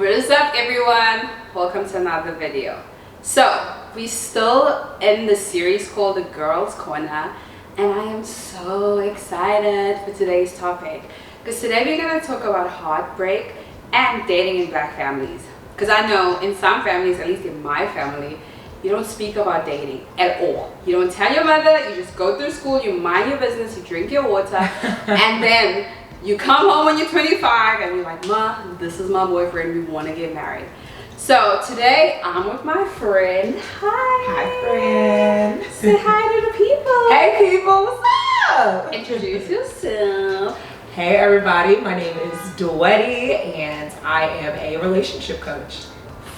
What is up, everyone? Welcome to another video. So we still in the series called The Girls Corner, and I am so excited for today's topic because today we're going to talk about heartbreak and dating in black families. Because I know in some families, at least in my family, you don't speak about dating at all. You don't tell your mother, you just go through school, you mind your business, you drink your water, and then you come home when you're 25 and you're like, Ma, this is my boyfriend, we want to get married. So today I'm with my friend. Hi. Hi, friend. Say hi to the people. Hey, people. What's up? Introduce yourself. Hey, everybody. My name is Dwedeh, and I am a relationship coach.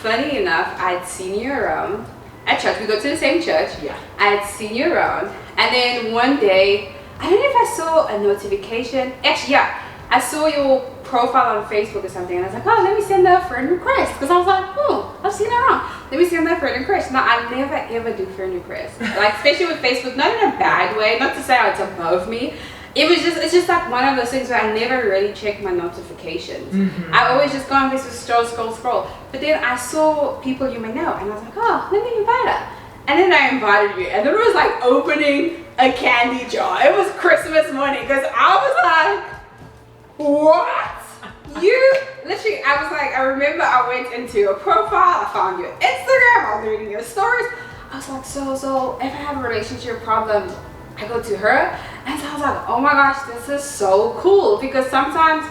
Funny enough, I'd seen you around at church. We go to the same church. Yeah. I'd seen you around, and then one day, I don't know if I saw a notification. Actually, yeah, I saw your profile on Facebook or something, and I was like, oh, let me send her a friend request, because I was like, oh, I've seen her around. Let me send her a friend request. Now, I never ever do friend requests, like especially with Facebook. Not in a bad way, not to say it's above me. It's just like one of those things where I never really check my notifications. I always just go on Facebook, scroll. But then I saw people you may know, and I was like, oh, let me invite her. And then I invited you, and then it was like opening a candy jar. It was Christmas morning, because I was like, what? You literally, I remember I went into your profile, I found your Instagram, I was reading your stories. I was like, so if I have a relationship problem, I go to her. And so I was like, oh my gosh, this is so cool, because sometimes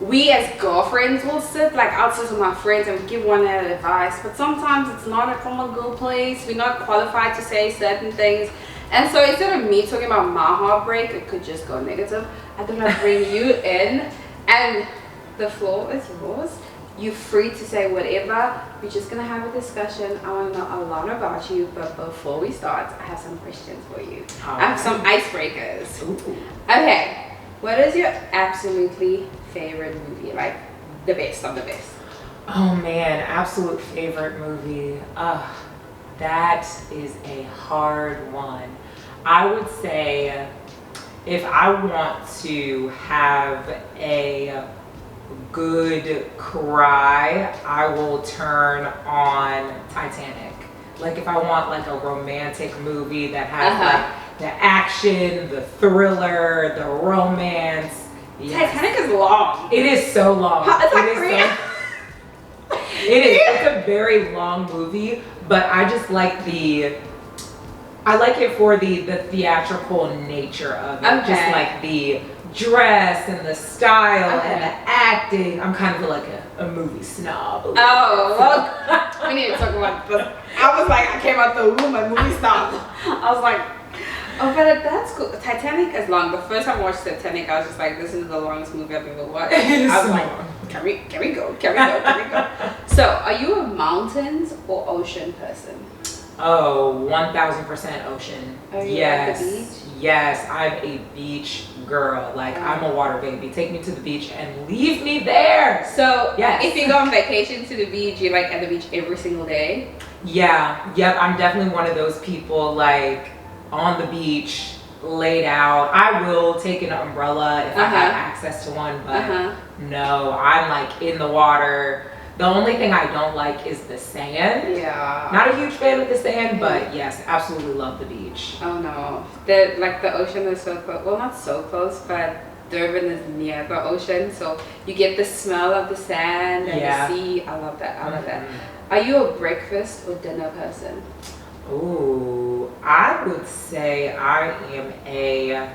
we as girlfriends will sit, like I'll sit with my friends and give one another advice, but sometimes it's not from a good place. We're not qualified to say certain things. And so instead of me talking about my heartbreak, it could just go negative. I thought I'd bring you in, and the floor is yours. You're free to say whatever. We're just gonna have a discussion. I want to know a lot about you, but before we start, I have some questions for you. I have some icebreakers. Ooh. Okay. What is your absolutely favorite movie? Like the best of the best. Oh, man. Absolute favorite movie. That is a hard one. I would say if I want to have a good cry, I will turn on Titanic. Like if I want like a romantic movie that has like the action, the thriller, the romance. Yes. Titanic is long. It is so long. It's like it's a very long movie, but I just like I like it for the theatrical nature of it. Okay. Just like the dress and the style and the acting. I'm kind of like a movie snob. Oh, well, we need to talk about this. I was like, I came out the womb a movie snob. I was like, oh, but that's cool. Titanic is long. The first time I watched Titanic, I was just like, this is the longest movie I've ever watched. I was like, can we go? So, are you a mountains or ocean person? Oh, 1000% ocean. Are you yes. at the beach? Yes, I'm a beach girl. Like I'm a water baby. Take me to the beach and leave me there. So, yes. If you go on vacation to the beach, you're like at the beach every single day? Yeah. Yep. I'm definitely one of those people like on the beach, laid out. I will take an umbrella if I have access to one, but no, I'm like in the water. The only thing I don't like is the sand. Yeah. Not a huge fan of the sand, but yes, absolutely love the beach. Oh no. The ocean is so close. Well, not so close, but Durban is near the ocean, so you get the smell of the sand and the sea. I love that. I love that. Are you a breakfast or dinner person? Ooh, I would say I am a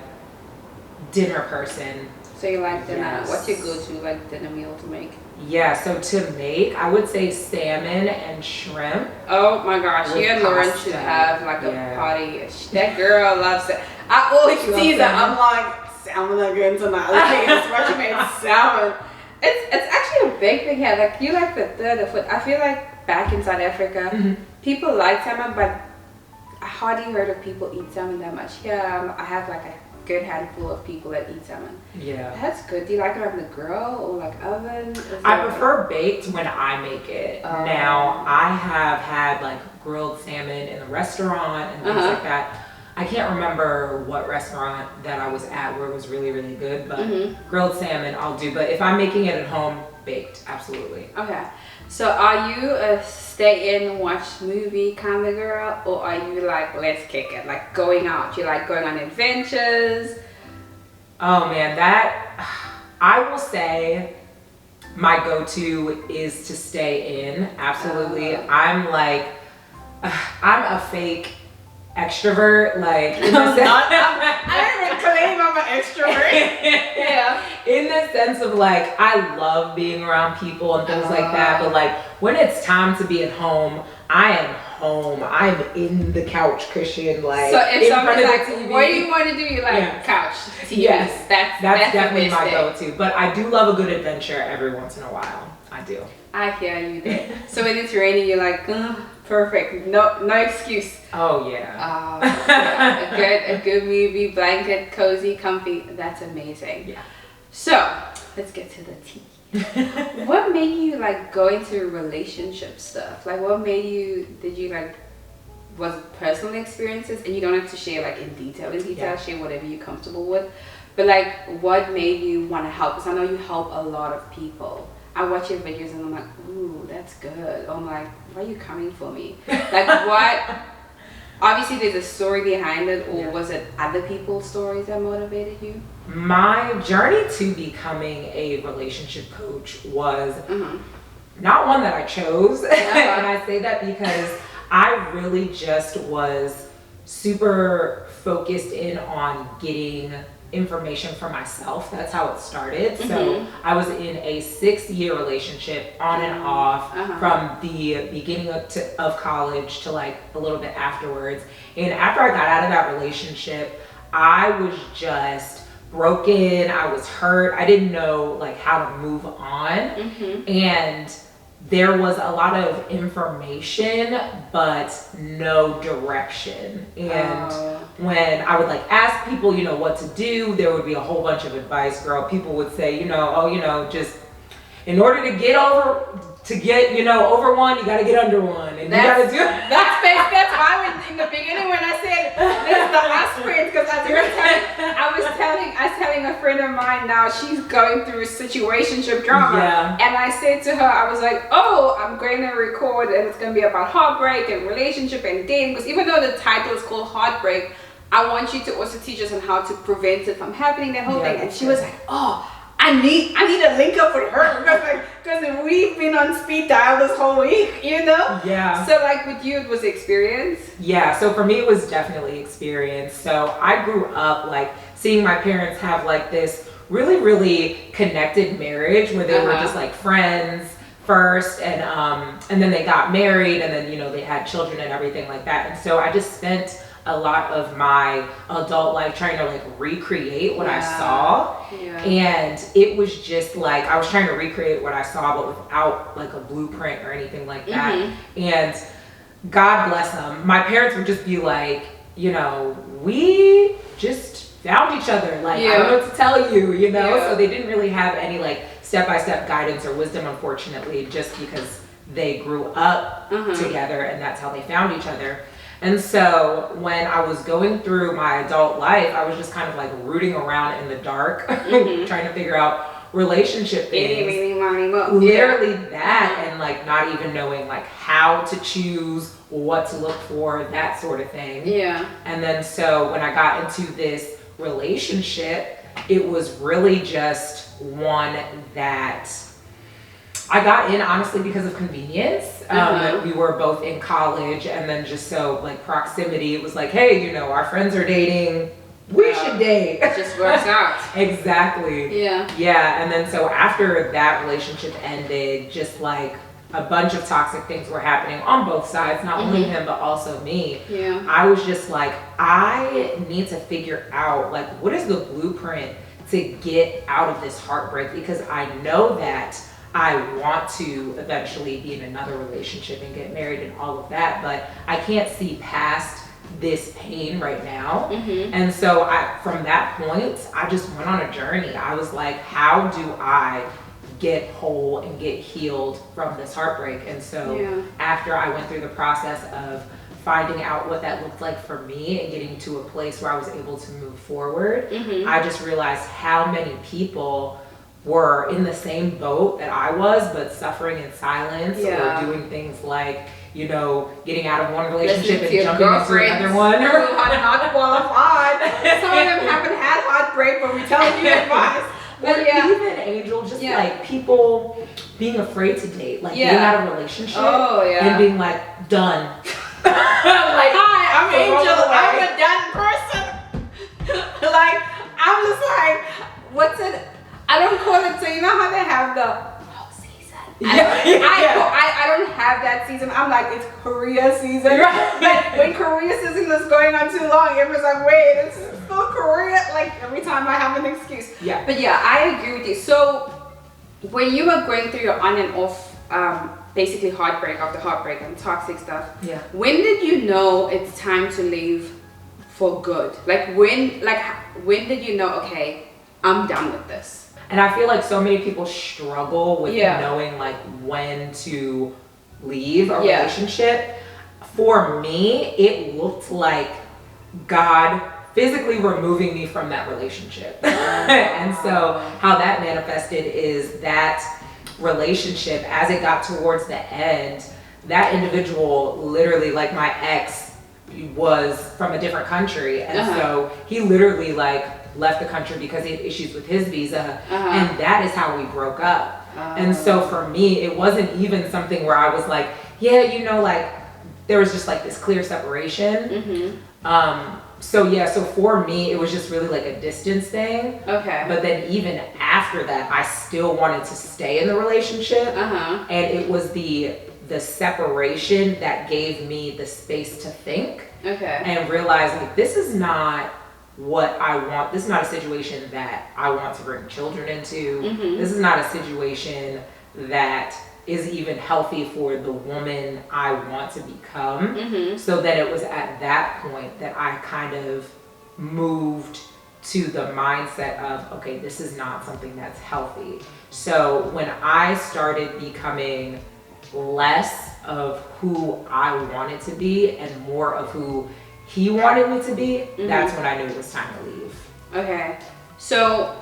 dinner person. So you like dinner. Yes. What's your go-to like dinner meal to make? Yeah, so to make, I would say salmon and shrimp. Oh my gosh, you and Lauren should have like a party. That girl loves it. I always tease her. I'm like, salmon again tonight. Let's watch you make salmon. It's actually a big thing here. Like you like the food. I feel like back in South Africa, people like salmon, but I hardly heard of people eat salmon that much. Yeah, I have like a good handful of people that eat salmon. Yeah. That's good. Do you like it on the grill or like oven? I prefer baked when I make it. Now, I have had like grilled salmon in a restaurant and things like that. I can't remember what restaurant that I was at where it was really, really good, but grilled salmon I'll do. But if I'm making it at home, baked, absolutely. Okay. So are you a stay in, watch movie kind of girl, or are you like, let's kick it, like going out? You like going on adventures? Oh man, I will say my go-to is to stay in, absolutely. I'm a fake extrovert, like in the sense, I don't even claim I'm an extrovert. Yeah. In the sense of like, I love being around people and things like that, but like when it's time to be at home, I am home. I'm in the couch cushion, like so if in front somebody's of like, the TV. what do you want to do? You're like, couch, TV. Yes, that's definitely my thing. go-to. But I do love a good adventure every once in a while. I do. I hear you there. So when it's raining, you're like, perfect. No excuse. Oh yeah. Yeah. A good movie, blanket, cozy, comfy. That's amazing. Yeah. So let's get to the tea. What made you like go into relationship stuff? Like, what made you? Did you like? Was it personal experiences? And you don't have to share like in detail. Yeah. Share whatever you're comfortable with. But like, what made you want to help? Because I know you help a lot of people. I watch your videos and I'm like, ooh, that's good. I'm like, why are you coming for me? Like, what? Obviously, there's a story behind it, or was it other people's stories that motivated you? My journey to becoming a relationship coach was not one that I chose. And I say that because I really just was super focused in on getting information for myself. That's how it started. So I was in a 6-year relationship on and off from the beginning of college to like a little bit afterwards. And after I got out of that relationship, I was just broken. I was hurt. I didn't know like how to move on. And there was a lot of information, but no direction. And when I would like ask people, you know, what to do, there would be a whole bunch of advice, girl. People would say, you know, oh, you know, just in order to get over one, you got to get under one. And you got to do That's why in the beginning when I said this is the aspirin, because I was telling a friend of mine now, she's going through situationship drama. Yeah. And I said to her, I was like, oh, I'm going to record and it's going to be about heartbreak and relationship and dating. Because even though the title is called Heartbreak, I want you to also teach us on how to prevent it from happening, that whole thing. And she was like, oh, I need to link up with her because we've been on speed dial this whole week, you know? Yeah. So like with you, it was experience? Yeah, so for me it was definitely experience. So I grew up like seeing my parents have like this really, really connected marriage where they were just like friends first and then they got married and then, you know, they had children and everything like that. And so I just spent a lot of my adult life trying to like recreate what I saw. Yeah. And it was just like I was trying to recreate what I saw but without like a blueprint or anything like that. And God bless them, my parents would just be like, you know, we just found each other, like I don't know what to tell you, you know. So they didn't really have any like step-by-step guidance or wisdom, unfortunately, just because they grew up together and that's how they found each other. And so when I was going through my adult life, I was just kind of like rooting around in the dark, trying to figure out relationship things. Literally that, and like not even knowing like how to choose, what to look for, that sort of thing. Yeah. And then so when I got into this relationship, it was really just one that I got in honestly because of convenience. We were both in college and then just so like proximity, it was like, hey, you know, our friends are dating, we should date. It just works out. Exactly. Yeah. Yeah, and then so after that relationship ended, just like a bunch of toxic things were happening on both sides, not only him but also me. Yeah. I was just like, I need to figure out like what is the blueprint to get out of this heartbreak, because I know that I want to eventually be in another relationship and get married and all of that, but I can't see past this pain right now. And so from that point, I just went on a journey. I was like, how do I get whole and get healed from this heartbreak? And so after I went through the process of finding out what that looked like for me and getting to a place where I was able to move forward, I just realized how many people were in the same boat that I was, but suffering in silence or doing things like, you know, getting out of one relationship and jumping into another one. Or not qualified. Some of them haven't had heartbreak, but we're telling you advice. Or even, Angel, just like people being afraid to date, like getting out of a relationship and being like, done. Like, hi, I'm Angel. I'm a done person. Like, I'm just like, what's it? I don't call it, so you know how they have the whole season? I don't have that season. I'm like, it's Korea season. But when Korea season is going on too long, everyone's like, wait, it's still Korea? Like, every time I have an excuse. Yeah. But yeah, I agree with you. So, when you were going through your on and off, basically heartbreak after heartbreak and toxic stuff, when did you know it's time to leave for good? Like, when did you know, okay, I'm done with this? And I feel like so many people struggle with knowing like when to leave a relationship. For me, it looked like God physically removing me from that relationship. And so how that manifested is that relationship, as it got towards the end, that individual literally, like my ex was from a different country. And so he literally like left the country because he had issues with his visa, and that is how we broke up. And so for me, it wasn't even something where I was like, yeah, you know, like there was just like this clear separation. So for me, it was just really like a distance thing. But then even after that, I still wanted to stay in the relationship, and it was the separation that gave me the space to think and realize like this is not what I want. This is not a situation that I want to bring children into. This is not a situation that is even healthy for the woman I want to become. So then it was at that point that I kind of moved to the mindset of, okay, this is not something that's healthy. So when I started becoming less of who I wanted to be and more of who he wanted me to be, that's when I knew it was time to leave. Okay, so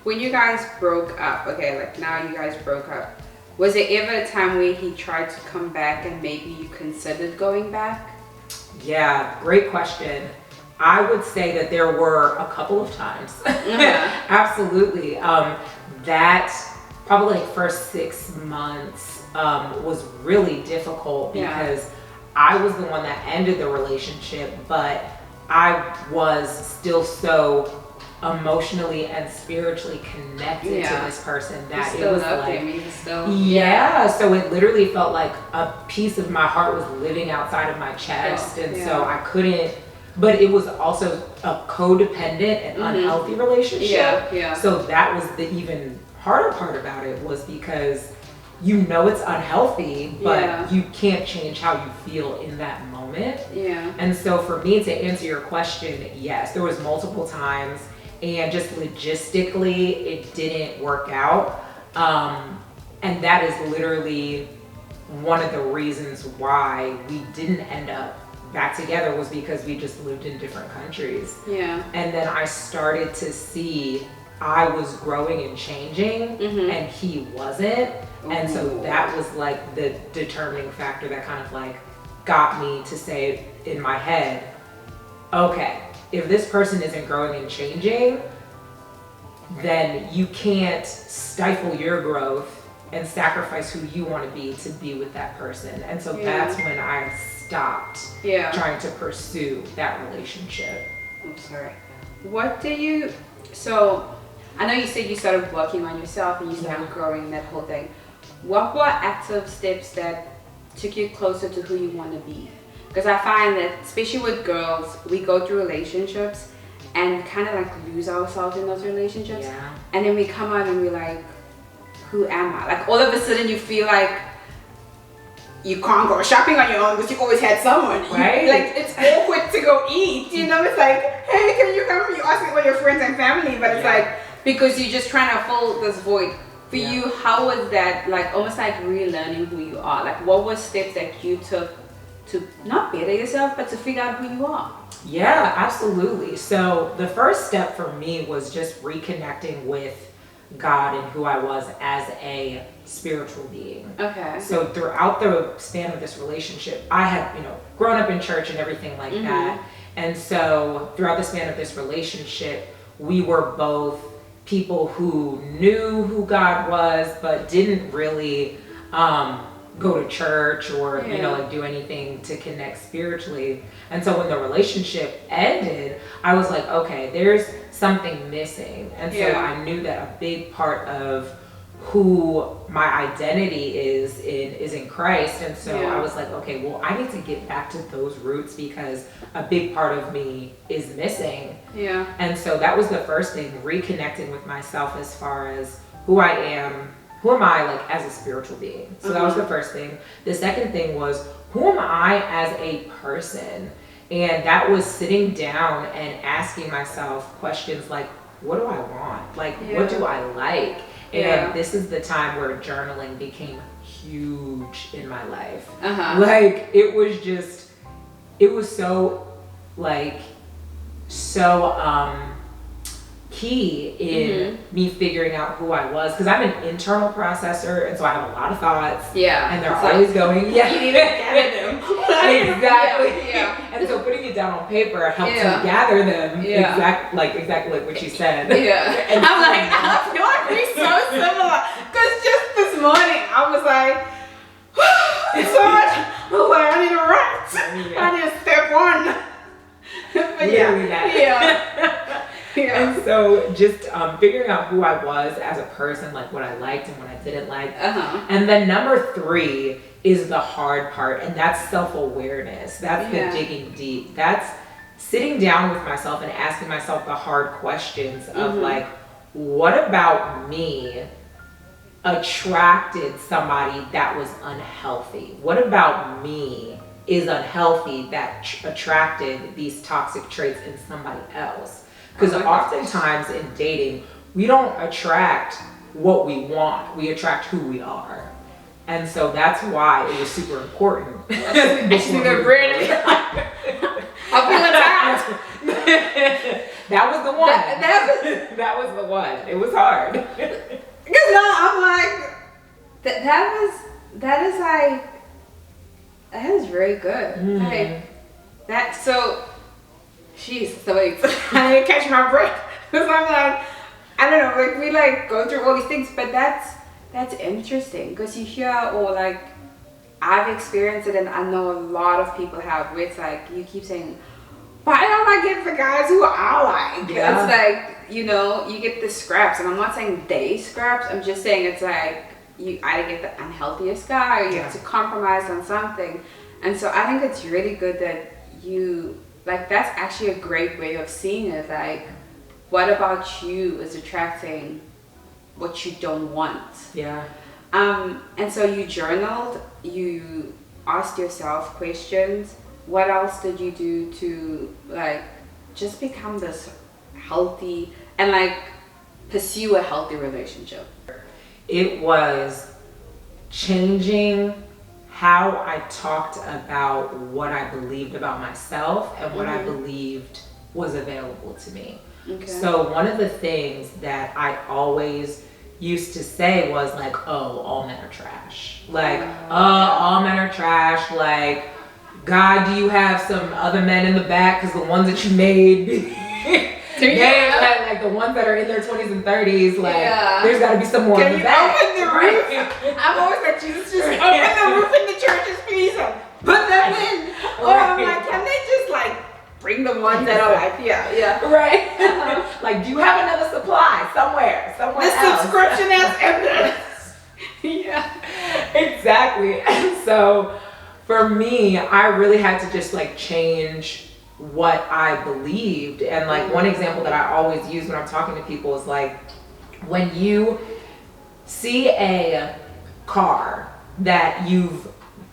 when you guys broke up, like now you guys broke up, was there ever a time where he tried to come back and maybe you considered going back? Yeah, great question. I would say that there were a couple of times. Absolutely. That probably like first 6 months was really difficult because I was the one that ended the relationship, but I was still so emotionally and spiritually connected to this person that it was like, so it literally felt like a piece of my heart was living outside of my chest, and so I couldn't. But it was also a codependent and unhealthy relationship. So that was the even harder part about it, was because you know it's unhealthy, but you can't change how you feel in that moment. And so for me, to answer your question, yes, there was multiple times, and just logistically, it didn't work out. And that is literally one of the reasons why we didn't end up back together, was because we just lived in different countries. And then I started to see I was growing and changing, and he wasn't. And so that was like the determining factor that kind of like got me to say in my head, okay, if this person isn't growing and changing, then you can't stifle your growth and sacrifice who you want to be with that person. And so that's when I stopped trying to pursue that relationship. I'm sorry. So I know you said you started working on yourself and you started growing, that whole thing. What were active steps that took you closer to who you want to be? Because I find that, especially with girls, we go through relationships and kind of like lose ourselves in those relationships. And then we come out and we're like, who am I? Like all of a sudden you feel like you can't go shopping on your own because you always had someone. Right. Like it's awkward to go eat, you know? It's like, hey, can you come? You ask me about your friends and family, but it's like, because you're just trying to fill this void. For you, how was that, like almost like relearning who you are? Like what were steps that you took to not better yourself, but to figure out who you are? Yeah, absolutely. So the first step for me was just reconnecting with God and who I was as a spiritual being. Okay. So throughout the span of this relationship, I had, grown up in church and everything like that. And so throughout the span of this relationship, we were both people who knew who God was, but didn't really go to church or, do anything to connect spiritually. And so when the relationship ended, I was like, okay, there's something missing. And so I knew that a big part of who my identity is in Christ. And so I was like, okay, well, I need to get back to those roots because a big part of me is missing. Yeah. And so that was the first thing, reconnecting with myself as far as who I am. Who am I like as a spiritual being? So that was the first thing. The second thing was, who am I as a person? And that was sitting down and asking myself questions like, what do I want? Like, what do I like? And this is the time where journaling became huge in my life. Like, it was so key in me figuring out who I was, because I'm an internal processor, and so I have a lot of thoughts. And they're always going. You need to gather them. Exactly. And so putting it down on paper helps me gather them. Exactly like what you said. And I'm like, I feel like we're so similar. Because just this morning, I was like, it's so much. I need to write. I need to step one. But And so just figuring out who I was as a person, like what I liked and what I didn't like. And then number 3 is the hard part, and that's self-awareness. That's the digging deep. That's sitting down with myself and asking myself the hard questions of like, what about me attracted somebody that was unhealthy? What about me is unhealthy that attracted these toxic traits in somebody else? Because oftentimes in dating, we don't attract what we want. We attract who we are. And so that's why it was super important. Actually, they're ready. I'll feel attacked. That was the one. That was the one. It was hard. Because no, I'm like, that is very good. Like, so wait, I didn't catch my breath. Because I'm like, I don't know, like we like go through all these things, but that's interesting because you hear, or like I've experienced it, and I know a lot of people have, where it's like you keep saying, why don't I get the guys who I like? It's like, you get the scraps, and I'm not saying they scraps, I'm just saying it's like you either get the unhealthiest guy or you have to compromise on something. And so I think it's really good that that's actually a great way of seeing it. Like, what about you is attracting what you don't want? And so you journaled, you asked yourself questions. What else did you do to like just become this healthy and like pursue a healthy relationship? It was changing how I talked about what I believed about myself and what I believed was available to me. So one of the things that I always used to say was like, oh, all men are trash. Like, all men are trash. Like, God, do you have some other men in the back? Because the ones that you made, like the ones that are in their 20s and 30s, like, there's got to be some more in the back. Open the roof? I'm always like, Jesus, just open the roof in the churches, please. Put them in. Or I'm like, can they just like bring the ones that are like, Like, do you have another supply somewhere the else? Subscription as evidence. Exactly. And so for me, I really had to just like change what I believed. And like one example that I always use when I'm talking to people is like, when you see a car that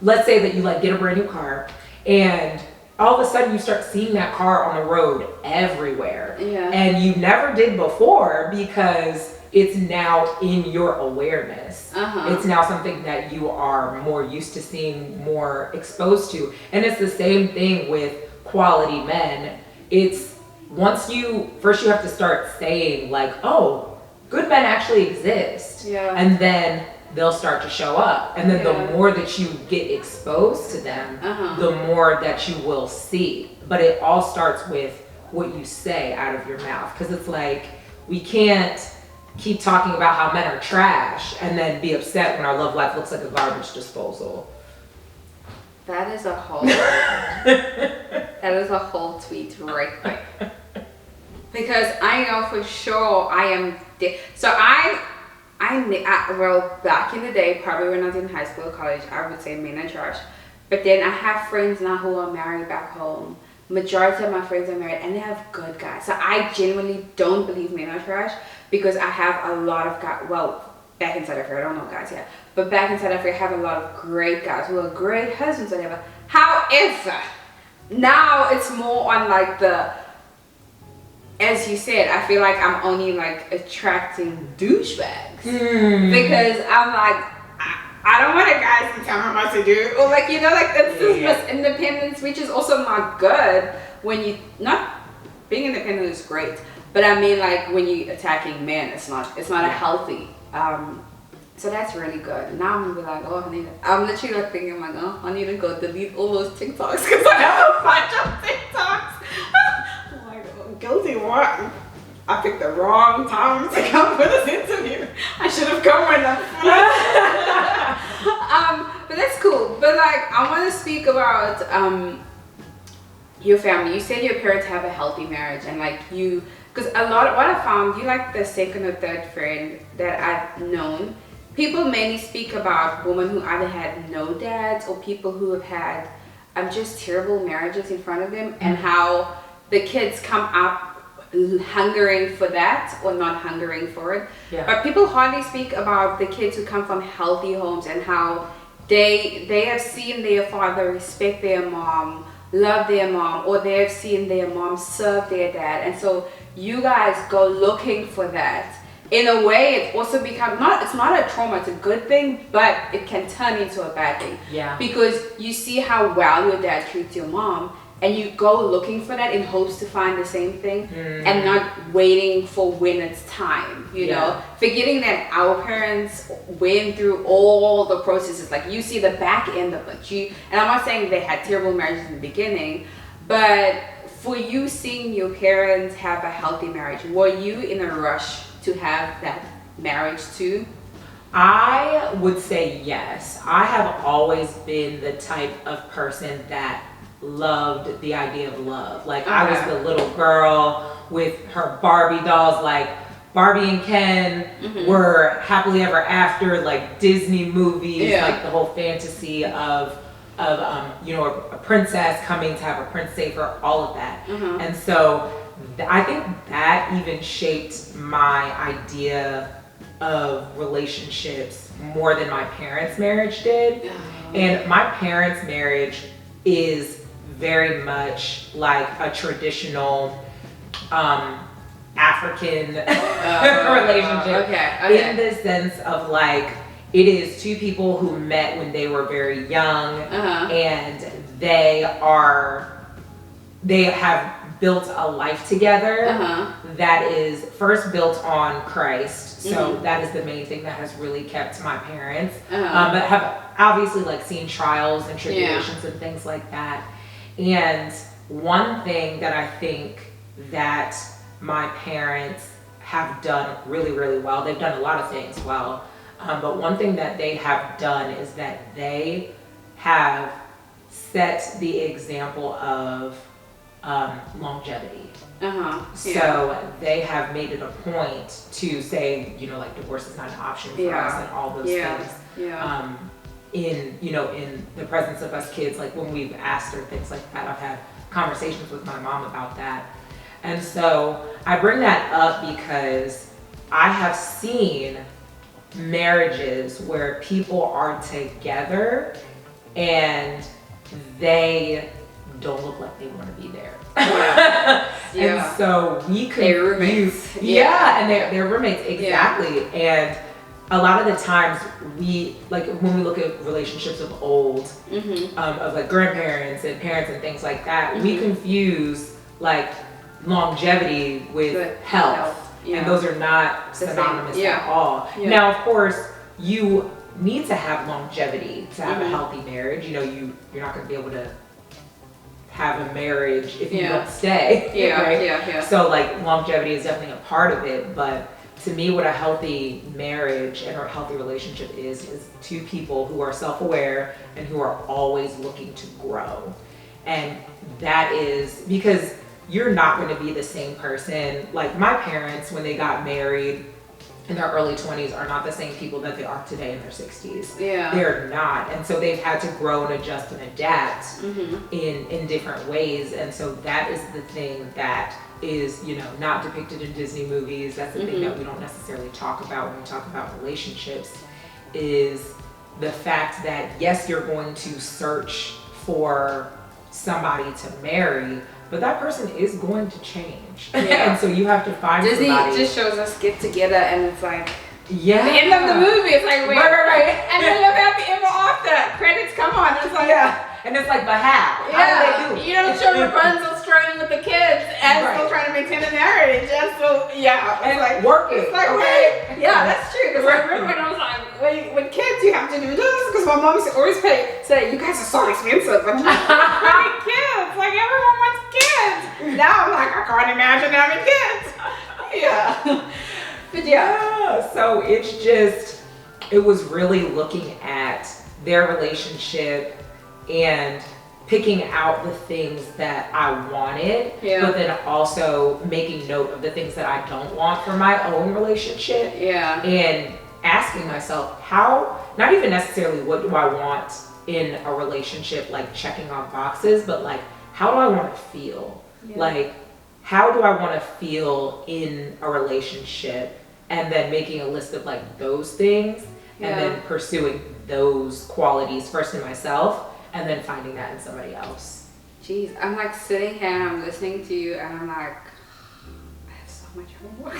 let's say that you like get a brand new car, and all of a sudden you start seeing that car on the road everywhere. And you never did before, because it's now in your awareness. It's now something that you are more used to seeing, more exposed to. And it's the same thing with quality men. It's first you have to start saying like, oh, good men actually exist. Yeah. And then they'll start to show up. And then the more that you get exposed to them, the more that you will see. But it all starts with what you say out of your mouth. Because it's like, we can't keep talking about how men are trash and then be upset when our love life looks like a garbage disposal. That is a whole that is a whole tweet right there. Because I know for sure I am so well, back in the day, probably when I was in high school or college, I would say men are trash. But then I have friends now who are married back home. Majority of my friends are married and they have good guys. So I genuinely don't believe men are trash because I have a lot of guys, well, back in South Africa, I don't know guys yet, but back in South Africa, I have a lot of great guys who are great husbands or whatever. However, now it's more on like the, as you said, I feel like I'm only like attracting douchebags because I'm like, I don't want a guy to tell me what to do, or like, you know, like it's this independence, which is also not good when you, not being independent is great, but I mean like when you're attacking men, it's not a healthy. So that's really good. Now I'm gonna be like, oh, I'm literally like thinking like, oh, I need to go delete all those TikToks because I have a bunch of TikToks. I'm like, oh, guilty what? I picked the wrong time to come for this interview. I should have come when but that's cool. But like, I want to speak about your family. You said your parents have a healthy marriage, and like you, because a lot of what I found, you like the second or third friend that I've known. People mainly speak about women who either had no dads or people who have had just terrible marriages in front of them, and how the kids come up hungering for that or not hungering for it. But people hardly speak about the kids who come from healthy homes and how they have seen their father respect their mom, love their mom, or they have seen their mom serve their dad, and so you guys go looking for that. In a way, it's also become it's not a trauma, it's a good thing, but it can turn into a bad thing. Because you see how well your dad treats your mom, and you go looking for that in hopes to find the same thing, and not waiting for when it's time, you know? Forgetting that our parents went through all the processes. Like, you see the back end of it. And I'm not saying they had terrible marriages in the beginning, but for you seeing your parents have a healthy marriage, were you in a rush to have that marriage too? I would say yes. I have always been the type of person that loved the idea of love. Like, I was the little girl with her Barbie dolls, like Barbie and Ken were happily ever after, like Disney movies, like the whole fantasy of you know, a princess coming to have a prince save her, all of that. And so I think that even shaped my idea of relationships more than my parents' marriage did. And my parents' marriage is very much like a traditional African relationship, in the sense of like, it is two people who met when they were very young, and they have built a life together that is first built on Christ. So that is the main thing that has really kept my parents, but have obviously like seen trials and tribulations and things like that. And one thing that I think that my parents have done really, really well, they've done a lot of things well, but one thing that they have done is that they have set the example of longevity. So they have made it a point to say, you know, like divorce is not an option for us, and all those things. In, you know, in the presence of us kids, like when we've asked her things like that, I've had conversations with my mom about that. And so I bring that up because I have seen marriages where people are together and they don't look like they want to be there. And so we could they're roommates. And they're roommates, exactly. And a lot of the times we, like when we look at relationships of old, of like grandparents and parents and things like that, we confuse like longevity with health. And those are not synonymous at all. Yeah. Now, of course, you need to have longevity to have a healthy marriage. You know, you're not going to be able to have a marriage if you don't stay. Right? So like longevity is definitely a part of it, but to me, what a healthy marriage and a healthy relationship is two people who are self-aware and who are always looking to grow. And that is because you're not going to be the same person. Like my parents, when they got married in their early 20s, are not the same people that they are today in their 60s. Yeah. They're not. And so they've had to grow and adjust and adapt in different ways. And so that is the thing that is, you know, not depicted in Disney movies. That's the thing that we don't necessarily talk about when we talk about relationships, is the fact that yes, you're going to search for somebody to marry, but that person is going to change. And so you have to find Disney somebody. just shows us get together and it's like the end of the movie. It's like wait, right. And then live happy ever after. Credits come on. It's like and it's like, but how? How do they do it? You don't show Rapunzel struggling with the kids and still trying to maintain a marriage. And so and like working. It's like wait, that's true. Because I remember when I was like, with kids you have to do this because my mom used to always say you guys are so expensive, but you have kids. Like everyone wants kids. Now I'm like I can't imagine having kids. But so it's just, it was really looking at their relationship and picking out the things that I wanted, but then also making note of the things that I don't want for my own relationship. And asking myself how, not even necessarily what do I want in a relationship, like checking off boxes, but like how do I want to feel? Like how do I want to feel in a relationship, and then making a list of like those things and then pursuing those qualities first in myself and then finding that in somebody else. Jeez, I'm like sitting here and I'm listening to you and I'm like, I have so much homework.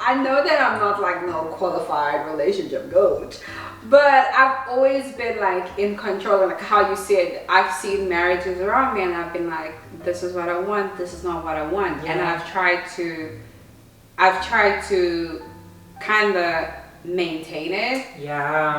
I know that I'm not like no qualified relationship coach, but I've always been like in control. And like how you said, I've seen marriages around me and I've been like, this is what I want, this is not what I want. And I've tried to kind of maintain it.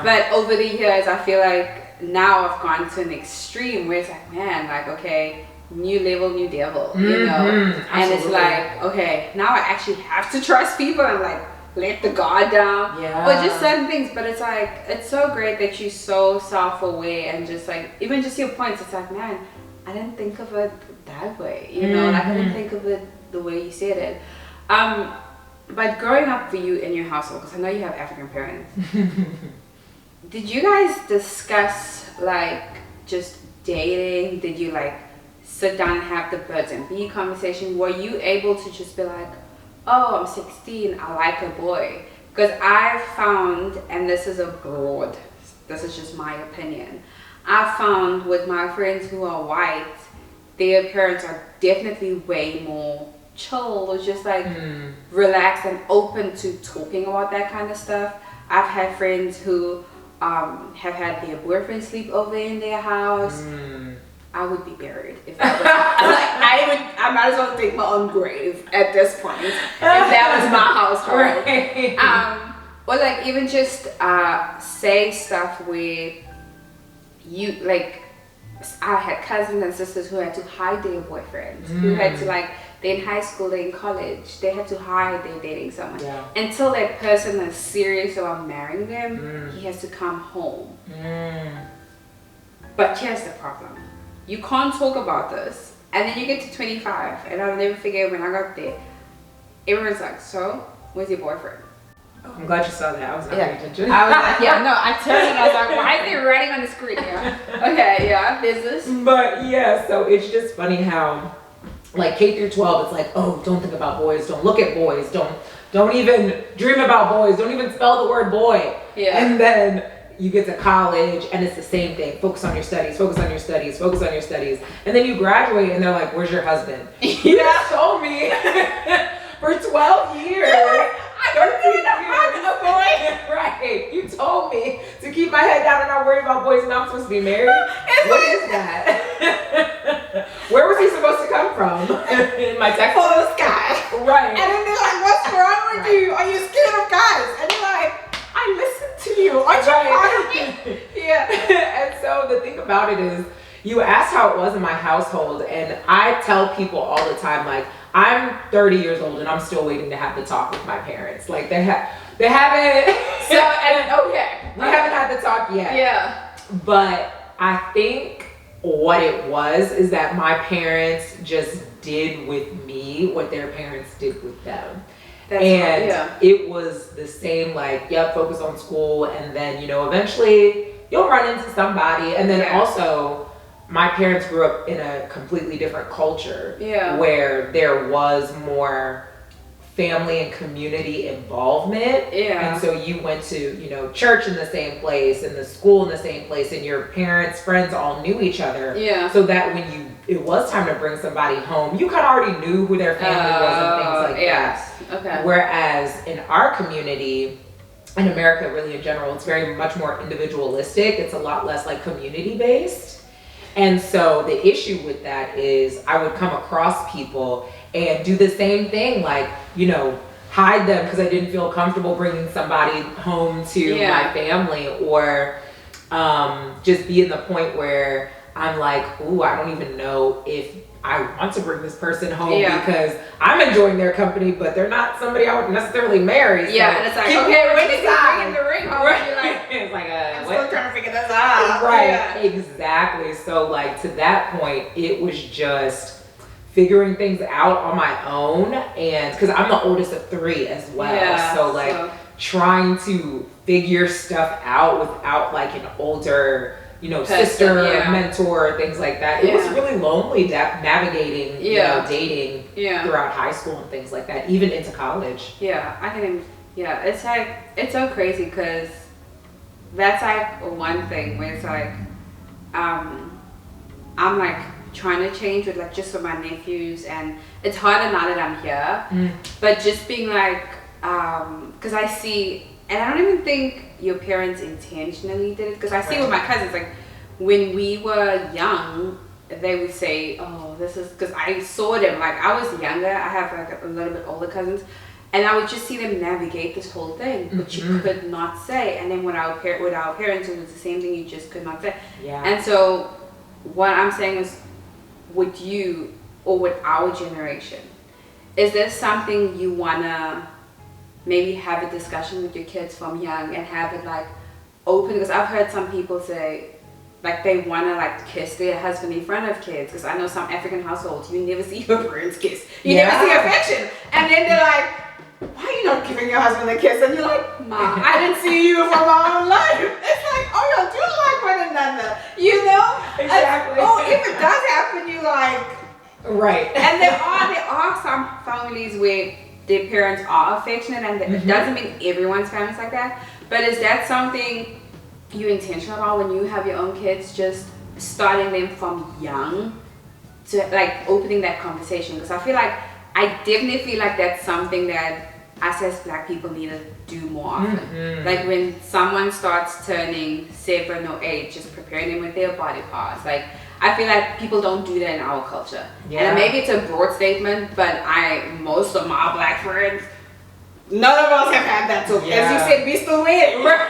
But over the years, I feel like now I've gone to an extreme where it's like, man, like, okay, new level, new devil, you know? And it's like, okay, now I actually have to trust people and like let the guard down. Or just certain things. But it's like, it's so great that you're so self-aware and just like, even just your points, it's like, man, I didn't think of it that way, you know? Like, I didn't think of it the way you said it. But growing up for you in your household, because I know you have African parents, did you guys discuss like just dating? Did you like sit down and have the birds and bee conversation? Were you able to just be like, oh, I'm 16, I like a boy? Because I've found, and this is just my opinion, I've found with my friends who are white, their parents are definitely way more chill or just like relaxed and open to talking about that kind of stuff. I've had friends who have had their boyfriend sleep over in their house. I would be buried if that was like, I might as well take my own grave at this point if that was my household. Or like even just say stuff where you like, I had cousins and sisters who had to hide their boyfriends, who had to like, they're in high school, they're in college, they had to hide they're dating someone. Until that person is serious about marrying them, he has to come home. But here's the problem. You can't talk about this. And then you get to 25, and I'll never forget when I got there, everyone's like, so, where's your boyfriend? I'm glad you saw that. I was not paying attention. I was like, I turned and I was like, why is he writing on the screen here? Okay, business. But yeah, so it's just funny how like K through 12, it's like, oh, don't think about boys, don't look at boys, don't even dream about boys, don't even spell the word boy. And then you get to college and it's the same thing. Focus on your studies, focus on your studies, focus on your studies. And then you graduate and they're like, where's your husband? You told me for 12 years. I don't a boy. Right. You told me to keep my head down and not worry about boys and I'm supposed to be married. What is that? Where was he supposed to come come from? In my text. For this guy. Right. And then they're like, what's wrong with you? Are you scared of guys? And you're like, I listen to you. Aren't you proud of me? Yeah. And so the thing about it is, you asked how it was in my household, and I tell people all the time, like, I'm 30 years old and I'm still waiting to have the talk with my parents. Like, they haven't. So, and okay. We haven't had the talk yet. Yeah. But I think what it was is that my parents just did with me what their parents did with them. It was the same, like, yep, focus on school, and then, eventually you'll run into somebody. And then also, my parents grew up in a completely different culture where there was more family and community involvement. And so you went to, church in the same place and the school in the same place, and your parents' friends all knew each other. So that when it was time to bring somebody home, you kind of already knew who their family was and things like that. Okay. Whereas in our community, in America really in general, it's very much more individualistic. It's a lot less like community based. And so the issue with that is I would come across people and do the same thing, like, hide them because I didn't feel comfortable bringing somebody home to my family, or just be in the point where I'm like, ooh, I don't even know if I want to bring this person home because I'm enjoying their company, but they're not somebody I would necessarily marry. So and it's like, okay, when did you bring the ring home? Right. You're like, it's like, I'm still trying to figure this out. Right, exactly. So, like, to that point, it was just figuring things out on my own, and because I'm the oldest of 3 as well. So trying to figure stuff out without like an older sister, mentor, things like that. It was really lonely navigating, dating throughout high school and things like that, even into college. It's like, it's so crazy because that's like one thing where it's like, I'm like trying to change with like just with my nephews, and it's harder now that I'm here, but just being like, because I see, and I don't even think your parents intentionally did it, because I see with my cousins, like when we were young, they would say, oh, this is, because I saw them, like I was younger, I have like a little bit older cousins, and I would just see them navigate this whole thing, but you could not say. And then with our parents, it was the same thing, you just could not say. And so what I'm saying is, with you or with our generation, is there something you wanna maybe have a discussion with your kids from young and have it like open? Because I've heard some people say like they want to like kiss their husband in front of kids, because I know some African households you never see your parents kiss, you never see affection, and then they're like, why are you not giving your husband a kiss? And you're like, Mom, I didn't see you for my own life. It's like, oh, y'all do like one another, Exactly. If it does happen, you like, right. And there are some families where their parents are affectionate, and it doesn't mean everyone's family's like that. But is that something you intentional about when you have your own kids, just starting them from young to like opening that conversation? Because I definitely feel like that's something that us as Black people need to do more often. Like when someone starts turning 7 or 8, just preparing them with their body parts. Like I feel like people don't do that in our culture. And maybe it's a broad statement, but most of my Black friends, none of us have had that. So as you said, we still waiting. We're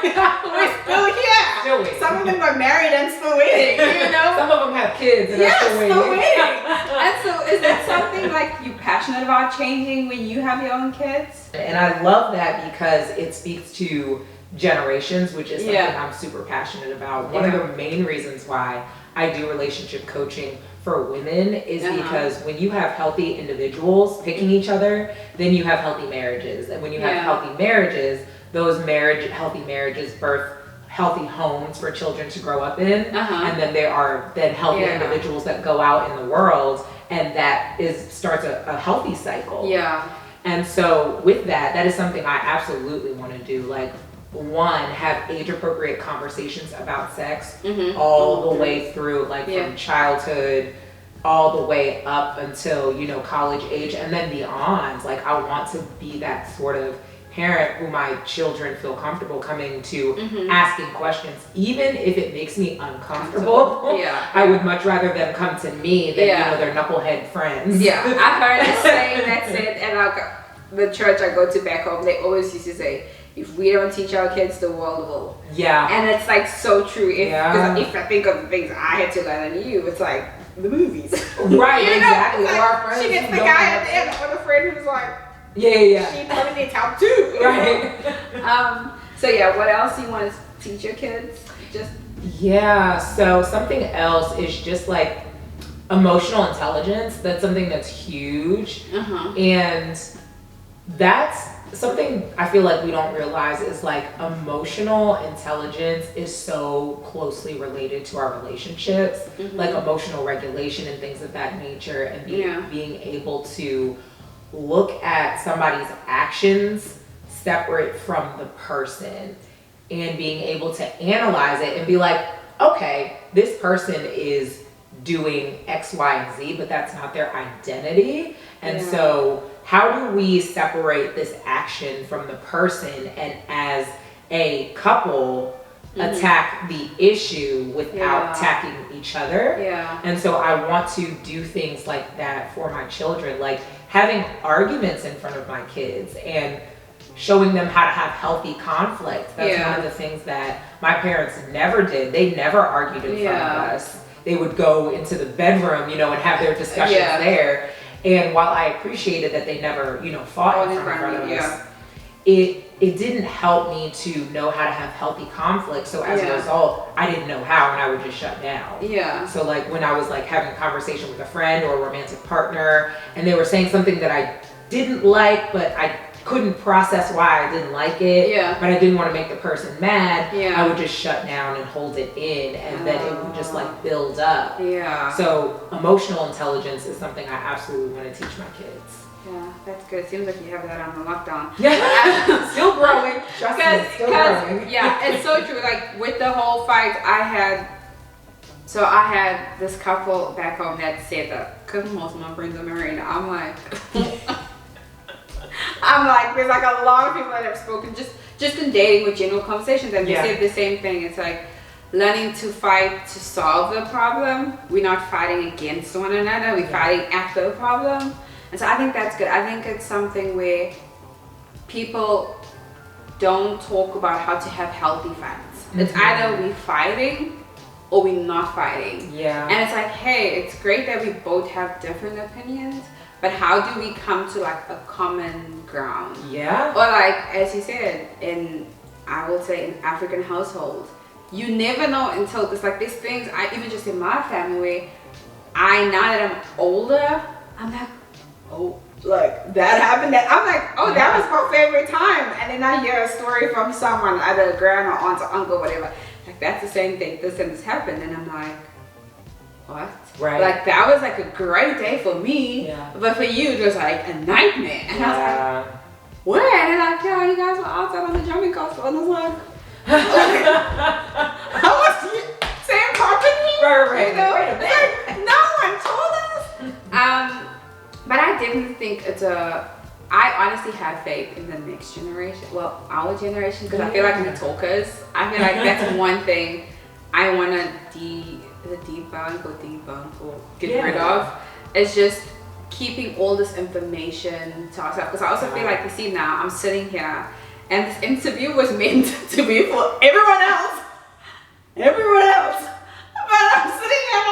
still here. Some of them are married and still waiting, Some of them have kids and are still waiting. And so is that something like you passionate about changing when you have your own kids? And I love that because it speaks to generations, which is something I'm super passionate about. One of the main reasons why I do relationship coaching for women is because when you have healthy individuals picking each other, then you have healthy marriages. And when you have healthy marriages, those healthy marriages birth healthy homes for children to grow up in. And then there are healthy individuals that go out in the world, and that starts a healthy cycle. And so with that is something I absolutely want to do. Like, one, have age-appropriate conversations about sex all the way through, like from childhood all the way up until, college age, and then beyond. Like, I want to be that sort of parent who my children feel comfortable coming to asking questions, even if it makes me uncomfortable. Yeah. I would much rather them come to me than their knucklehead friends. Yeah, I heard a saying that said, and the church I go to back home, they always used to say, if we don't teach our kids, the world will. Yeah. And it's like so true. Because if I think of the things I had to learn on you, it's like the movies. Right, exactly. Like, or our friends she gets the guy at the end, or the friend who's like, yeah. she probably needs help too. Right. So yeah, what else do you want to teach your kids? So something else is just like emotional intelligence. That's something that's huge. And that's something I feel like we don't realize is like emotional intelligence is so closely related to our relationships, like emotional regulation and things of that nature, and being able to look at somebody's actions separate from the person and being able to analyze it and be like, okay, this person is doing X, Y, and Z, but that's not their identity. And so how do we separate this action from the person and as a couple attack the issue without attacking each other? And so I want to do things like that for my children, like having arguments in front of my kids and showing them how to have healthy conflict. That's one of the things that my parents never did. They never argued in front of us. They would go into the bedroom, and have their discussions there. And while I appreciated that they never, fought in front of us, it didn't help me to know how to have healthy conflict. So as a result, I didn't know how, and I would just shut down. So like when I was like having a conversation with a friend or a romantic partner, and they were saying something that I didn't like, but I couldn't process why I didn't like it, but I didn't want to make the person mad, I would just shut down and hold it in, and then it would just like build up. So emotional intelligence is something I absolutely want to teach my kids. Yeah, that's good. Seems like you have that on the lockdown. Still growing. Trust me, still growing. Yeah, it's so true. Like with the whole fight, I had this couple back home that said that because most of my friends are married. I'm like, there's like a lot of people that have spoken just in dating with general conversations, and they said the same thing. It's like learning to fight to solve the problem. We're not fighting against one another. We're fighting after the problem. And so I think that's good. I think it's something where people don't talk about how to have healthy fights. It's either we're fighting or we're not fighting. And it's like, hey, it's great that we both have different opinions, but how do we come to like a common ground? Or like, as you said, I will say in African households, you never know until, because like there's things, even just in my family, now that I'm older, I'm like, oh, like that happened. I'm like, oh, that was my favorite time. And then I hear a story from someone, either a grandma, aunt, or uncle, whatever. Like that's the same thing. This and this happened, and I'm like, what? Like that was like a great day for me, but for you, it was like a nightmare. And I was like, what? And they're like, yeah, you guys were outside on the jumping coaster, and I was like, how was you? Same company? Wait a minute. Like, no one told us. But I definitely think I honestly have faith in the next generation. Well, our generation, because I feel like we're talkers. I feel like that's one thing I want to debunk or get rid of. It's just keeping all this information to ourselves. Because I also feel like, you see now, I'm sitting here and this interview was meant to be for everyone else. But I'm sitting here and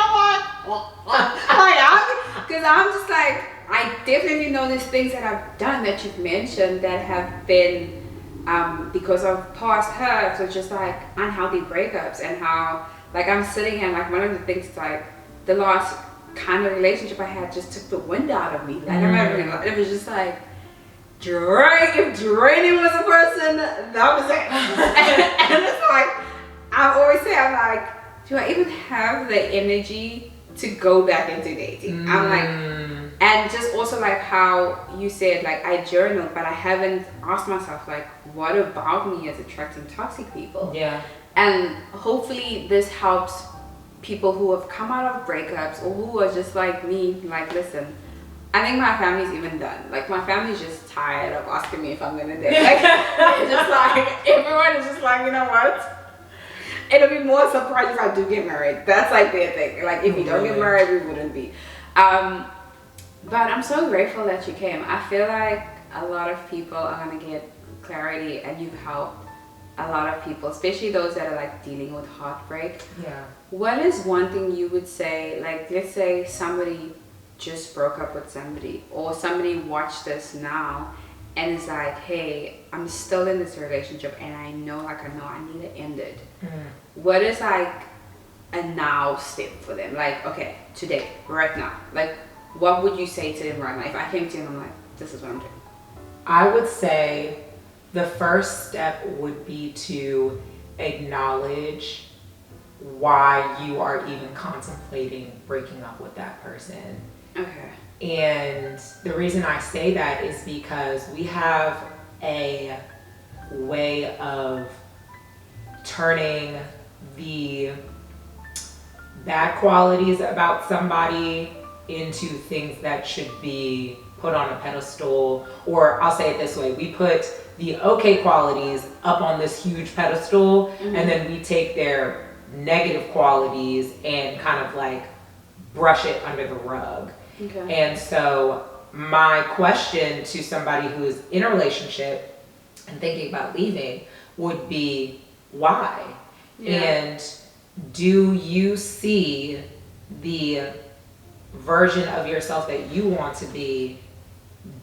because I'm just like, I definitely know there's things that I've done that you've mentioned that have been because of past hurts, or just like unhealthy breakups, and how like I'm sitting here and like one of the things is like the last kind of relationship I had just took the wind out of me. Like I remember it was just like Drake, if Drake was a person, that was it. and it's like I always say, I'm like, do I even have the energy to go back into dating? I'm like, and just also like how you said, like I journaled, but I haven't asked myself like, what about me is attracting toxic people? And hopefully this helps people who have come out of breakups or who are just like me, like, listen, I think my family's even done. Like, my family's just tired of asking me if I'm gonna date. Like, it's just like, everyone is just like, you know what? It'll be more surprised if I do get married. That's like their thing. Like, if you don't get married, we wouldn't be. But I'm so grateful that you came. I feel like a lot of people are gonna get clarity, and you've helped a lot of people, especially those that are like dealing with heartbreak. Yeah. What is one thing you would say, like, let's say somebody just broke up with somebody, or somebody watched this now and is like, hey, I'm still in this relationship and I know I need to end it. What is like a now step for them? Like, okay, today, right now, like, what would you say to them right now? If I came to you and I'm like, this is what I'm doing. I would say the first step would be to acknowledge why you are even contemplating breaking up with that person. Okay. And the reason I say that is because we have a way of turning the bad qualities about somebody into things that should be put on a pedestal. Or I'll say it this way, we put the okay qualities up on this huge pedestal, and then we take their negative qualities and kind of like brush it under the rug. Okay. And so my question to somebody who is in a relationship and thinking about leaving would be, why? Yeah. And do you see the version of yourself that you want to be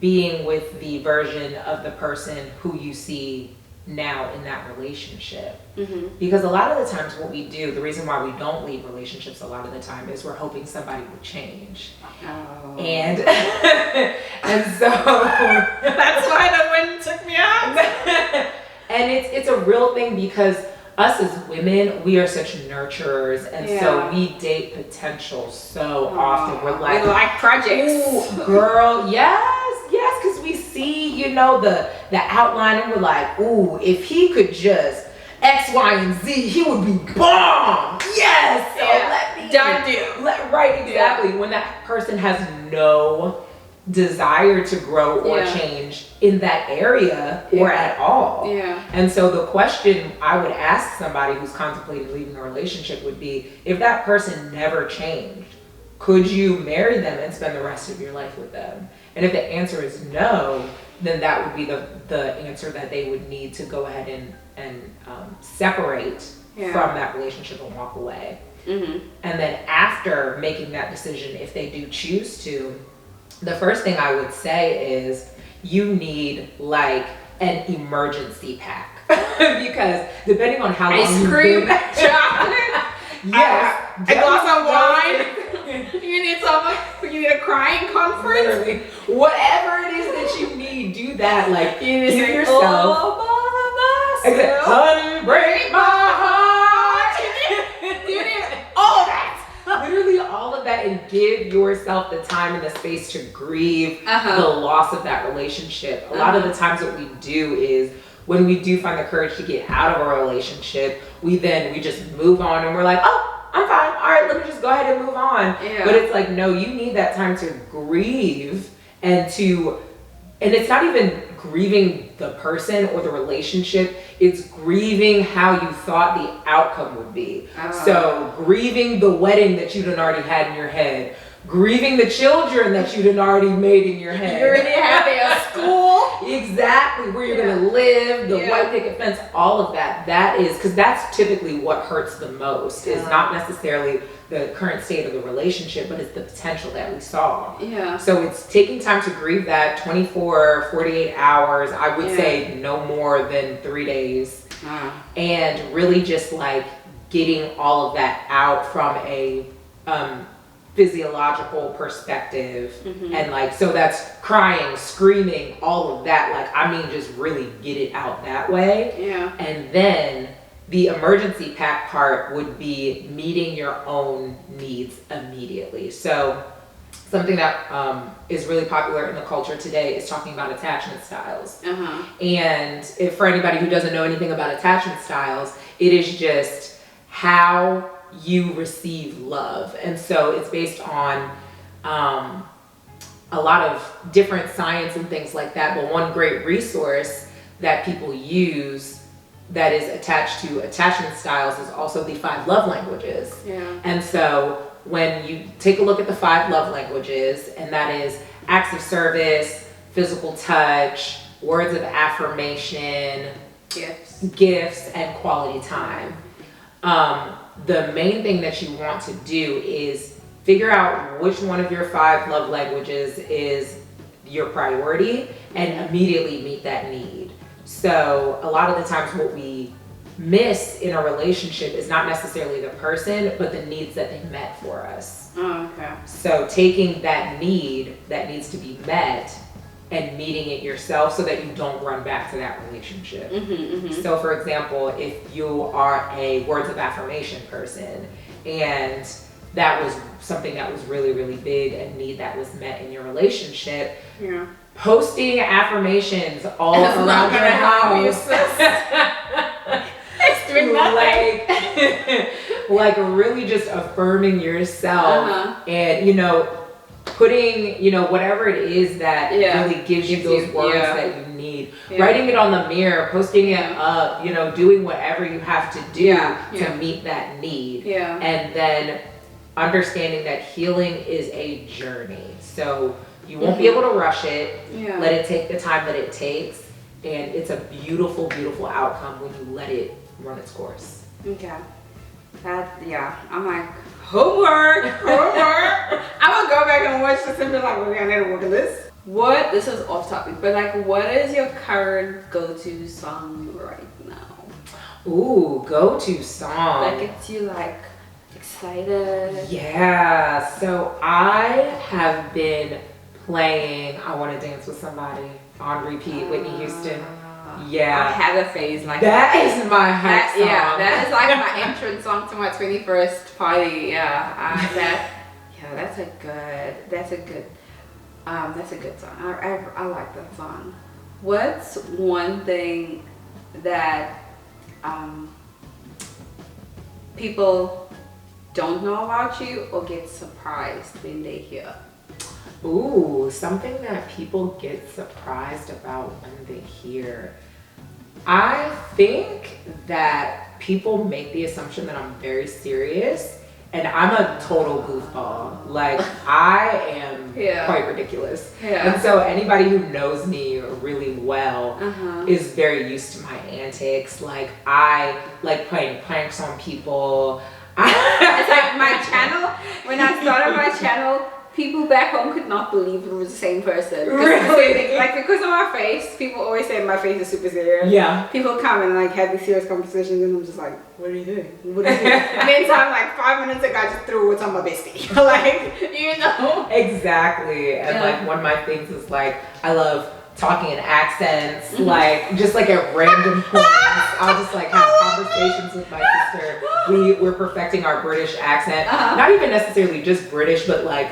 being with the version of the person who you see now in that relationship? Because a lot of the times what we do, the reason why we don't leave relationships a lot of the time is we're hoping somebody would change. And and so that's why the wind took me out. And it's a real thing, because us as women, we are such nurturers, and so we date potential so often. We're like, we like projects. Ooh, girl, yes, because we see, you know, the outline, and we're like, ooh, if he could just X, Y, and Z, he would be bomb. Yes, so let me done deal. Right, exactly. When that person has no desire to grow or change in that area or at all. And so the question I would ask somebody who's contemplating leaving a relationship would be, if that person never changed, could you marry them and spend the rest of your life with them? And if the answer is no, then that would be the answer that they would need to go ahead and separate from that relationship and walk away. And then after making that decision, if they do choose to, the first thing I would say is you need like an emergency pack. Because depending on how long ice cream, chocolate, a glass of wine, you need a crying conference. Literally, whatever it is that you need, do that. Like, give yourself break my heart. You need all of that. Literally all of that, and give yourself the time and the space to grieve the loss of that relationship. A lot of the times what we do is, when we do find the courage to get out of a relationship, we just move on, and we're like, oh, I'm fine. All right, let me just go ahead and move on. But it's like, no, you need that time to grieve, and it's not even grieving the person or the relationship, it's grieving how you thought the outcome would be. So grieving the wedding that you done already had in your head, grieving the children that you done already made in your head. You already have a school. Exactly, where you're gonna live, the white picket fence, all of that. That is, because that's typically what hurts the most, is not necessarily the current state of the relationship, but it's the potential that we saw. So it's taking time to grieve that 24, 48 hours. I would say no more than 3 days. And really just like getting all of that out from a physiological perspective. And like, so that's crying, screaming, all of that. Like, I mean, just really get it out that way. And then the emergency pack part would be meeting your own needs immediately. So something that is really popular in the culture today is talking about attachment styles. And if, for anybody who doesn't know anything about attachment styles, it is just how you receive love. And so it's based on a lot of different science and things like that, but one great resource that people use that is attached to attachment styles is also the 5 love languages. Yeah. And so when you take a look at the 5 love languages, and that is acts of service, physical touch, words of affirmation, gifts, and quality time. The main thing that you want to do is figure out which one of your 5 love languages is your priority and immediately meet that need. So a lot of the times what we miss in a relationship is not necessarily the person, but the needs that they met for us. Oh, okay. So taking that need that needs to be met and meeting it yourself so that you don't run back to that relationship. So for example, if you are a words of affirmation person and that was something that was really, really big, a need that was met in your relationship, posting affirmations all around your house. like really just affirming yourself and, you know, putting, you know, whatever it is that really gives you those words that you need. Writing it on the mirror, posting it up, you know, doing whatever you have to do to meet that need. And then understanding that healing is a journey. So you won't be able to rush it. Let it take the time that it takes. And it's a beautiful, beautiful outcome when you let it run its course. Okay. I'm like, homework. I'm gonna go back and watch this and be like, okay, I need to work on this. This is off topic, but like, what is your current go-to song right now? Ooh, go-to song. That gets you like excited. Yeah, so I have been playing I Want to Dance with Somebody on repeat, Whitney Houston. I had a phase like that. That is my hype song. Yeah, that is like my entrance song to my 21st party. That's a good song. I like that song. What's one thing that people don't know about you or get surprised when they hear? Ooh, something that people get surprised about when they hear. I think that people make the assumption that I'm very serious, and I'm a total goofball. Like, I am quite ridiculous. And so anybody who knows me really well is very used to my antics. Like, I like playing pranks on people. It's like my channel, when I started my channel, people back home could not believe it was the same person. Really? Like, because of my face, people always say my face is super serious. Yeah. People come and like have these serious conversations and I'm just like, what are you doing? What are you doing? And then time like 5 minutes ago, I just threw what's on my bestie. Like, you know? Exactly. And like one of my things is like, I love talking in accents, like just like at random points. I'll just like have conversations with my sister. We're perfecting our British accent. Not even necessarily just British, but like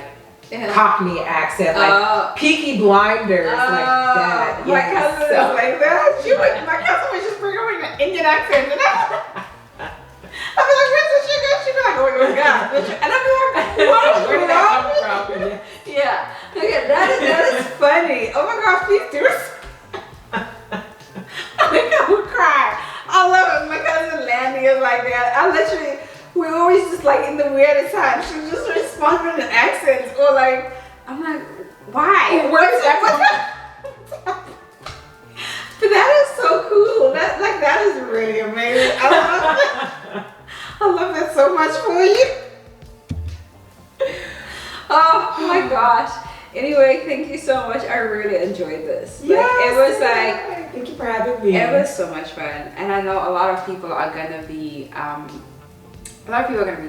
Cockney accent, like Peaky Blinders, like that. My cousin is like that. My cousin was just bringing over an Indian accent. And I'd be like, where's the sugar? She'd be like, oh my God. And I'd be like, what? Where did that come from? Yeah. Okay, that is funny. Oh my gosh, please do it. I think I would cry. I love it. My cousin Landy is like that. We always just like in the weirdest time. She just responds with an accent or like, I'm like, why? What's that? But that is so cool. That is really amazing. I love that so much for you. Oh my gosh. Anyway, thank you so much. I really enjoyed this. Yes, it was like, thank you for having me. It was so much fun. And I know a lot of people are gonna be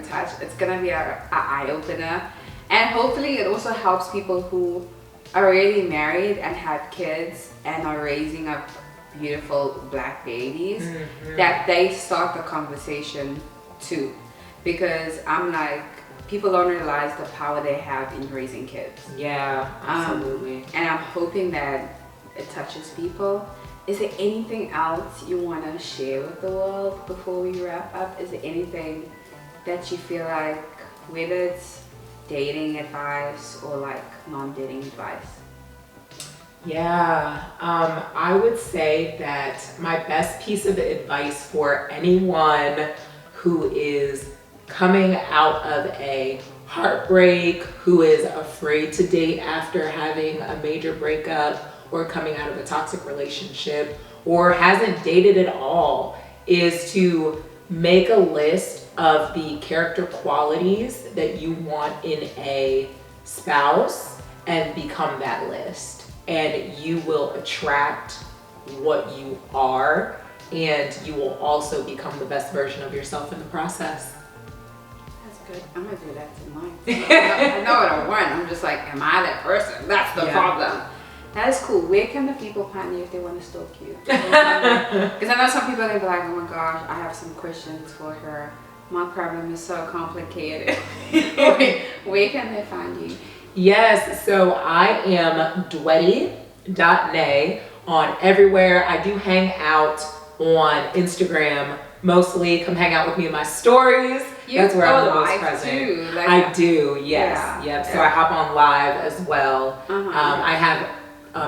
touched. It's gonna be an eye-opener. And hopefully it also helps people who are already married and have kids and are raising up beautiful black babies, that they start the conversation too. Because I'm like, people don't realize the power they have in raising kids. Yeah, absolutely. And I'm hoping that it touches people. Is there anything else you want to share with the world before we wrap up? Is there anything that you feel like, whether it's dating advice or like non-dating advice? Yeah, I would say that my best piece of advice for anyone who is coming out of a heartbreak, who is afraid to date after having a major breakup or coming out of a toxic relationship or hasn't dated at all, is to make a list of the character qualities that you want in a spouse and become that list. And you will attract what you are, and you will also become the best version of yourself in the process. That's good. I'm gonna do that tonight. I know what I want. I'm just like, am I that person? That's the problem. That is cool. Where can the people find you if they want to stalk you? Because I know some people are gonna be like, oh my gosh, I have some questions for her. My problem is so complicated. Where can they find you? Yes, so I am Dwedeh.nay on everywhere. I do hang out on Instagram mostly. Come hang out with me in my stories. That's where I'm the most present. Too, like, I do, yes. Yep. So I hop on live as well. I have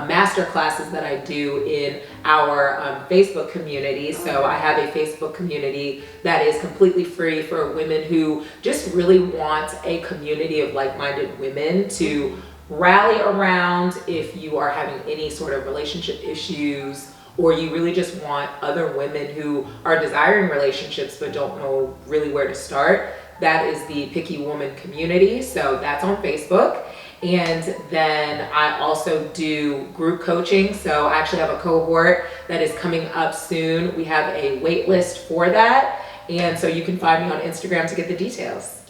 master classes that I do in our Facebook community. So I have a Facebook community that is completely free for women who just really want a community of like-minded women to rally around if you are having any sort of relationship issues, or you really just want other women who are desiring relationships but don't know really where to start. That is the Picky Woman community. So that's on Facebook. And then I also do group coaching. So I actually have a cohort that is coming up soon. We have a wait list for that. And so you can find me on Instagram to get the details.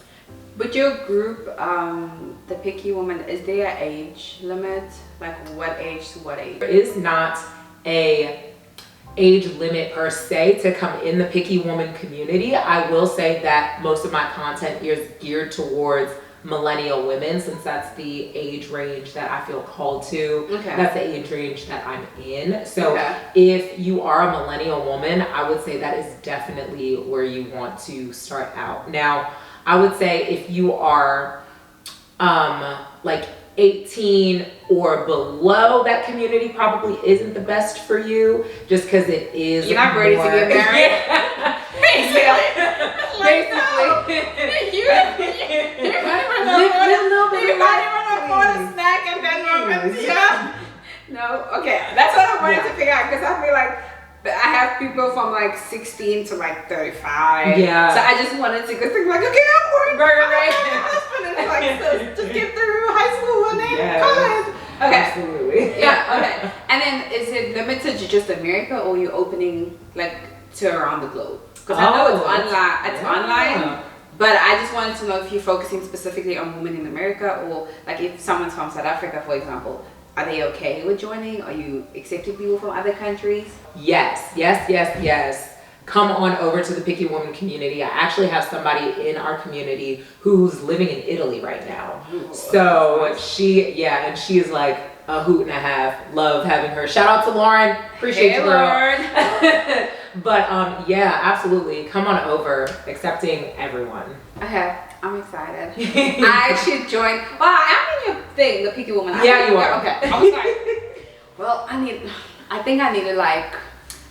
But your group, the Picky Woman, is there an age limit? Like what age to what age? There is not a age limit per se to come in the Picky Woman community. I will say that most of my content is geared towards millennial women, since that's the age range that I feel called to. That's the age range that I'm in. So if you are a millennial woman, I would say that is definitely where you want to start out. Now, I would say if you are like 18 or below, that community probably isn't the best for you, just because it is. You're not ready to get married. You might even afford a snack at that moment. Yeah. No. Okay. That's what I wanted to figure out, because I feel like I have people from like 16 to like 35. Yeah. So I just wanted to go think like, okay, I'm working. Right. My husband is like, so just get through high school and then college. Okay. Absolutely. Yeah. Okay. And then is it limited to just America, or are you opening like to around the globe? Because I know it's online. It's online. But I just wanted to know if you're focusing specifically on women in America, or like if someone's from South Africa, for example, are they okay with joining? Are you accepting people from other countries? Yes. Come on over to the Picky Woman community. I actually have somebody in our community who's living in Italy right now. Ooh, so she is like a hoot and a half. Love having her. Shout out to Lauren. Appreciate you, girl. But yeah, absolutely. Come on over. Accepting everyone. Okay, I'm excited. I should join. Well, I'm in your thing, the Picky Woman. Yeah, you are. Okay. I was like, well, I think I need to like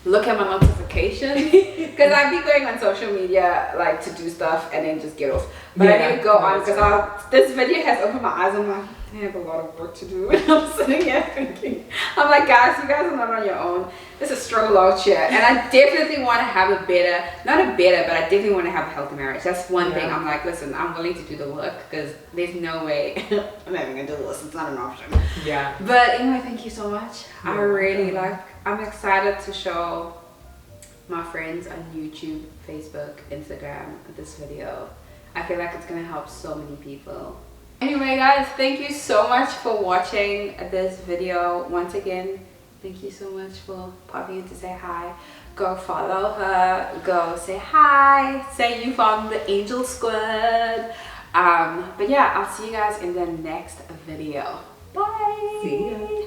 look at my notifications, because I'd be going on social media like to do stuff and then just get off. But I need to go on, because this video has opened my eyes. I'm like, I have a lot of work to do. And I'm sitting here thinking, I'm like, guys, you guys are not on your own. This is struggle out here. And I definitely want to have but I definitely want to have a healthy marriage. That's one thing. I'm like, listen, I'm willing to do the work, because there's no way I'm not even going to do this. It's not an option. Yeah. But anyway, thank you so much. I really I'm excited to show my friends on YouTube, Facebook, Instagram this video. I feel like it's going to help so many people. Anyway, guys, thank you so much for watching this video. Once again, thank you so much for popping in to say hi. Go follow her. Go say hi. Say you from the Angel Squad. But yeah, I'll see you guys in the next video. Bye. See ya.